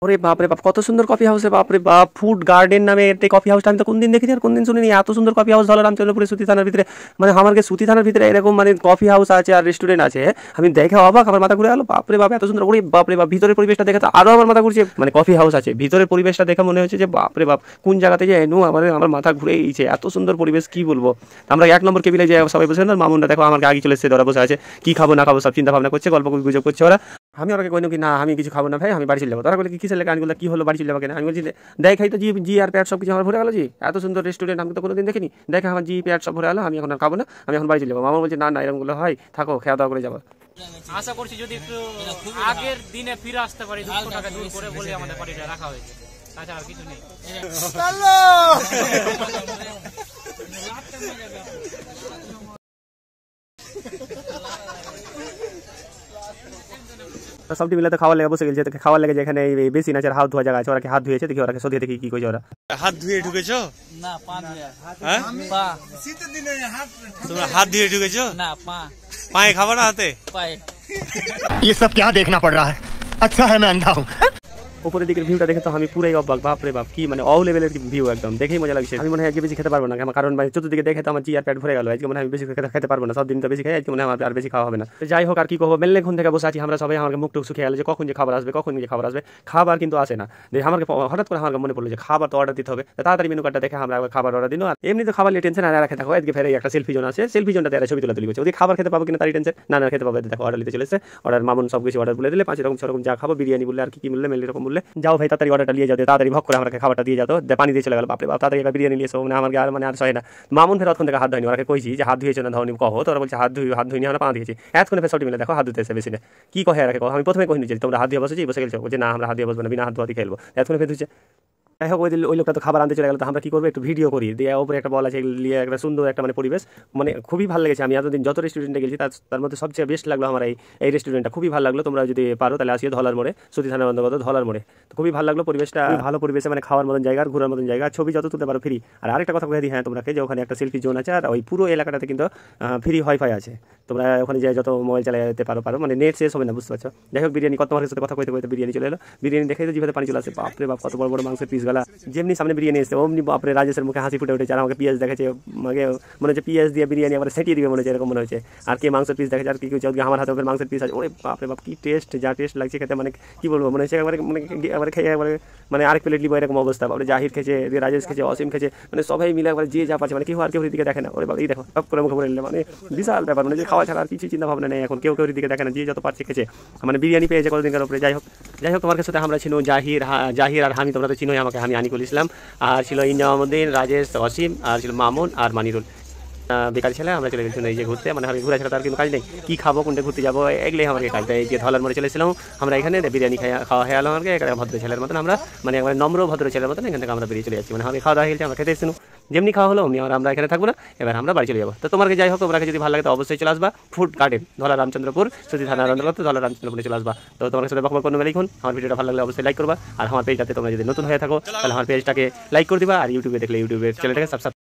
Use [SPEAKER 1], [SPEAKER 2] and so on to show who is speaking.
[SPEAKER 1] ওরে বাপরে বাপ, কত সুন্দর কফি হাউস রে, বাপরে বাপ। ফুড গার্ডেন নামে একটা কফি হাউসটা আমি তো কোনদিন দেখিনি আর কোনদিন শুনিনি। এত সুন্দর কফি হাউস হলো রামচন্দ্রপুরে সুতি থানার ভিতরে, মানে আমাকে সুতি থানার ভিতরে এরকম মানে কফি হাউস আছে আর রেস্টুরেন্ট আছে, আমি দেখে অবাক, আমার মাথা ঘুরে গেল। বাপরে বাপ, এত সুন্দর। ওরে বাপরে বাপ, ভিতরের পরিবেশটা দেখে তো আরো আমার মাথা ঘুরছে। মানে কফি হাউস আছে, ভিতরের পরিবেশটা দেখে মনে হচ্ছে যে বাপরে বাপ, কোন জায়গাতে যে এনু আমার মাথা ঘুরে গিয়েছে। এত সুন্দর পরিবেশ, কি বলবো। আমরা 1 নম্বর কেবিলে যে সবাই বসে না, মামুনরা দেখো আমার আগে চলে এসেছে, ধরা বসে আছে, কি খাবো না খাবো সব চিন্তা ভাবনা করছে, গল্প গুজব করছে ওরা। আমি ওরাকে কইনি কি না আমি কিছু খাবো না ভাই, আমি বাড়ি চলে যাবো। তারা বলে কিসের লেগে, আমি বললাম কি হলো বাড়ি চলে যাবো কেন? আমি বলছি দেখাই তো জি আর প্যাট সব কিছু আমার ভরে গেলো, জি এত সুন্দর রেস্টুরেন্ট আমি তো কোনোদিন দেখিনি, দেখে আমার জি প্যাট সব ভরে গেলো, আমি এখন আর খাবো না, আমি এখন বাড়ি চলে যাবো। মামা বলছে না না এরকমগুলো হয়, থাকো খাওয়া দাওয়া করে যাবো।
[SPEAKER 2] আশা করছি যদি একটু আগের দিনে ফিরে আসতে পারি, 200 টাকা দূর করে বলে আমাদের বাড়িটা রাখা হয়েছে, তাছাড়া আর কিছু নেই।
[SPEAKER 1] সবটি মিলে তো খাওয়ার লেগে বসে গেছে, খাওয়ার লেগে যেখানে বেশি নাচের হাত ধোয়া জায়গা আছে, ওরা হাত ধুয়েছে, দেখি ওরা সরিয়ে দেখি কি কইছে ওরা।
[SPEAKER 3] হাত ধুয়ে ঢুকেছো
[SPEAKER 2] না? পা ধুয়ে।
[SPEAKER 3] হ্যাঁ,
[SPEAKER 2] পা।
[SPEAKER 3] শীতের দিনে তোমরা হাত ধুয়ে ঢুকেছো
[SPEAKER 2] না, পা।
[SPEAKER 3] পায়ে খাবার না হাতে?
[SPEAKER 2] পায়ে।
[SPEAKER 4] ये सब क्या देखना पड़ रहा है? अच्छा है मैं अंधा हूँ।
[SPEAKER 1] উপরের দিকের ভিউটা দেখে তো আমি পুরাই অবাক, বাপরে বাপ, কি মানে অল লেভেলের ভিউ, একদম দেখেই মজা লাগছে। আমি মনে হয় আজকে বেশি খেতে পারবো না, কারণ মানে চতুর্দিকে দেখে তো আমার জি আর পেট ভরে গেল। আজকে মনে হয় আমি বেশি খেতে পারবো না, সব দিন তো বেশি খাই, আজকে মনে হয় আমার আর বেশি খাওয়া হবে না। যাই হোক, আর কি করবো, মেললেখন থেকে বসে আছি আমরা সবাই, আমাকে মুখ টুক শুকিয়ে গেল যে কখন যে খাবার আসবে, কখন যে খাবার আসবে। খাবার কিন্তু আসে না। আমাকে হঠাৎ করে আমার মনে পড়লো যে খাবার তো অর্ডার দিতে হবে, তাড়াতাড়ি মেনু কার্ডটা দেখে আমরা খাবার অর্ডার দিন। আর এমনি তো খাবার নিয়ে টেনশন আর রাখে থাকো, আজকে ফেরে একটা সেলফি জোন আছে, সেলফি জোনটাতে এরা ছবি তুলি করছে, ওদের খাবার খেতে পাবো কিনা তারই টেনশন। না না খেতে পাবে, দেখো অর্ডার দিতে চলেছে, অর্ডার মামুন সব কিছু অর্ডার বলে দিলে 5 রকম 6 রকম যা খাবো, বিরিয়ানি বললে আর কি বললে মেল এরকম বললে, যাও ভাই তাড়াতাড়ি অর্ডারটা নিয়ে যাও, তাড়াতাড়ি ভক করে আমাকে খাবারটা দিয়ে যাতো, পানি দিয়ে চলে গেল। বাপরে বাপ, তাড়াতাড়ি একটা বিরিয়ানি নিয়ে এসো, মানে আমার আর মানে আর সয় না। মামুন ফের অতক্ষণ থেকে হাত ধোয়নি, ওরাকে কইছি যে হাত ধুয়েছো না ধোনি কহ, তোরা বলছে হাত ধুইনি, আমরা পা দিয়েছি। এতক্ষণে ফের সবটি মিলে দেখো হাত ধুতে এসে বেশি না, কি কহে এরাকে কহ। আমি প্রথমে কহিনি যে তোমরা হাত দিয়ে বসে গেছো, বলছে না আমরা হাত দিয়ে বসবো না, বিনা হাত ধোয়াতে খেলবো। এতক্ষণে ফের ধুচ্ছে। যাই হোক, ওই লোকটা তো খাবার আনতে চলে গেল, তো আমরা কি করবো, একটু ভিডিও করি দিয়ে ওপরে একটা বল আছে, নিয়ে একটা সুন্দর একটা মানে পরিবেশ, মানে খুবই ভালো লেগেছে। আমি এতদিন যত রেস্টুরেন্টে গেছি তার মধ্যে সবচেয়ে বেস্ট লাগলো আমার এই রেস্টুরেন্টটা, খুবই ভালো লাগলো। তোমরা যদি পারো তাহলে আসিও ধলার মোড়ে, সুতি থানার অন্তর্গত ধলার মোড়ে। তো খুবই ভালো লাগলো পরিবেশটা, ভালো পরিবেশে মানে খাওয়ার মতন জায়গা, ঘোরার মতন জায়গা, ছবি যত তুলতে পারো ফ্রি। আর আরেকটা কথা বলে দিই, হ্যাঁ তোমরা যে ওখানে একটা সেলফি জোন আছে, আর ওই পুরো এলাকাটাতে কিন্তু ফ্রি ওয়াইফাই আছে, তোমরা ওখানে যে যত মোবাইল চালাতে পারো মানে নেট শেষ হবে না, বুঝতে পারছো। যাই হোক, বিরিয়ানি কত তোমার সাথে কথা কইতে বিরিয়ানি চলে এলো, বিরিয়ানি দেখে তো জিভাতে পানি চলে আসে। বাপরে বাপ, কত বড় বড় মাংসের পিস গলা, যেমনি সামনে বিরিয়ানি এসে অমনি বাপরে রাজেশের মুখে হাসি ফুটে উঠেছে। আর আমাকে পিঁয়াজ দেখেছে, আমাকে মনে হচ্ছে পিঁয়াজ দিয়ে বিরিয়ানি আবার সেটিয়ে দিবে মনে হচ্ছে, এরকম মনে হচ্ছে। আর কে মাংসের পিস দেখেছে, আর কি আমার হাতে ওদের মাংসের পিস আছে। ওরে বাপরে বাপ, কি টেস্ট, যা টেস্ট লাগছে খেতে, মানে কি বলবো, মনে হচ্ছে একবারে মানে খেয়ে একবারে মানে আরেক প্লেট লিবো এরকম অবস্থা। বাপরে জাহির খেয়েছে, রাজেশ খেয়েছে, অসীম খেয়েছে, মানে সবাই মিলে একবার যে যা পাচ্ছে, মানে কেউ আর কেউ দিকে দেখে না। ওরে বাবা, এই দেখো সব করে মুখে বলে নিলে, মানে বিশাল ব্যাপার, মানে যে খাওয়া ছাড়া আর কিছু চিন্তা ভাবনা নেই এখন, কেউ দিকে দেখে না, যে যত পাচ্ছে খেয়েছে, মানে বিরিয়ানি পেয়েছে কতদিনকার উপরে। যাই হোক তোমার সাথে আমরা ছিল জাহির আর আমি, তোমরা তো চিনোই আমাকে, আমি আনিকুল ইসলাম, আর ছিল ইনজামুদ্দিন, রাজেশ, অসীম, আর ছিল মামুন আর মানিরুল। বেকার ছেলে আমরা চলে গেছিলাম এই যে ঘুরতে, মানে আমি ঘুরে ছাড়া তার কিন্তু কাজ নেই, কি খাবো কোনটা ঘুরতে যাবো এগুলোই আমাকে কাজ। এই যে ধলার মোড়ে চলেছিলাম আমরা, এখানে বিরিয়ানি খাওয়া হয়ে গেল আমাকে, একটা ভদ্র ছেলের মতন আমরা, মানে একবার নম্র ভদ্র ছেলের মতন এখান থেকে আমরা বেরিয়ে চলে যাচ্ছি। মানে আমি খাওয়া দাওয়া হয়েছে, আমরা খেতে এসেছিলাম, যেমনি খাওয়া হলো অমনি আমরা এখানে থাকবো না, এবার আমরা বাড়ি চলে যাবো। তো তোমাকে যাই হোক, তোমরা যদি ভালো লাগে তো অবশ্যই চলে আসবা ফুড গার্ডেন, ধলা রামচন্দ্রপুর, সুতি থানার অন্তর্গত ধলা রামচন্দ্রপুরে চলে আসবা। তো তোমার সাথে বকবক করতে বেলাইখন, আমার ভিডিওটা ভালো লাগলে অবশ্যই লাইক করবা, আর আমার পেজটাতে তোমরা যদি নতুন হয়ে থাকো তাহলে আমার পেজটাকে লাইক করে দিবা, আর ইউটিউবে দেখলে ইউটিউবের চ্যানেলটাকে সাবস্ক্রাইব